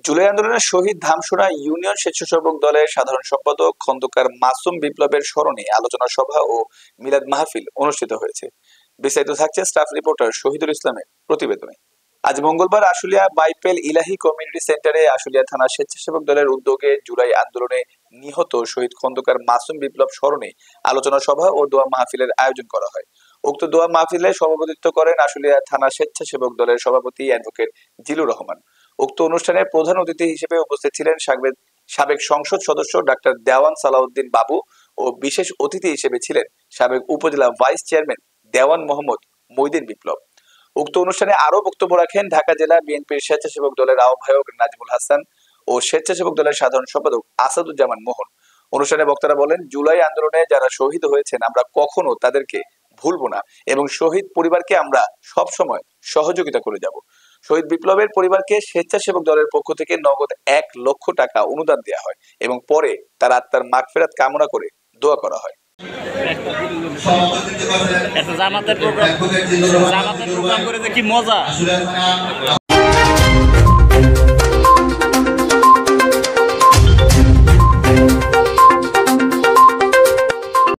জুলাই আন্দোলনের শহীদ ধামসোনা ইউনিয়ন স্বেচ্ছাসেবক দলের সাধারণ সম্পাদক খন্দকার মাসুম বিপ্লবের স্মরণে আলোচনা সভা ও মিলাদ মাহফিল অনুষ্ঠিত হয়েছে। বিস্তারিত থাকছে স্টাফ রিপোর্টার শহীদুল ইসলামের প্রতিবেদনে। আজ মঙ্গলবার আশুলিয়া বাইপেল ইলাহি কমিউনিটি সেন্টারে আশুলিয়া থানা স্বেচ্ছাসেবক দলের উদ্যোগে জুলাই আন্দোলনে নিহত শহীদ খন্দকার মাসুম বিপ্লব স্মরণে আলোচনা সভা ও দোয়া মাহফিলের আয়োজন করা হয়। উক্ত দোয়া মাহফিলে সভাপতিত্ব করেন আশুলিয়া থানা স্বেচ্ছাসেবক দলের সভাপতি অ্যাডভোকেট জিলুর রহমান। উক্ত অনুষ্ঠানে প্রধান অতিথি হিসেবে উপস্থিত ছিলেন সাবেক সংসদ সদস্য ডাক্তার দেওয়ান সালাউদ্দিন বাবু ও বিশেষ অতিথি হিসেবে ছিলেন সাবেক উপজেলা ভাইস চেয়ারম্যান দেওয়ান মোহাম্মদ মইদিন বিপ্লব। উক্ত অনুষ্ঠানে আরো বক্তব্য রাখেন ঢাকা জেলা বিএনপির স্বেচ্ছাসেবক দলের আহ্বায়ক নাজমুল হাসান ও স্বেচ্ছাসেবক দলের সাধারণ সম্পাদক আসাদুজ্জামান মোহন। অনুষ্ঠানে বক্তারা বলেন, জুলাই আন্দোলনে যারা শহীদ হয়েছেন আমরা কখনো তাদেরকে ভুলবো না এবং শহীদ পরিবারকে আমরা সব সময় সহযোগিতা করে যাব। শহীদ বিপ্লবের পরিবারকে স্বেচ্ছাসেবক দলের পক্ষ থেকে নগদ ১,০০,০০০ টাকা অনুদান দেওয়া হয় এবং পরে তার আত্মার মাগফিরাত কামনা করে দোয়া করা হয়। জামাতের প্রোগ্রাম করে যে কি মজা।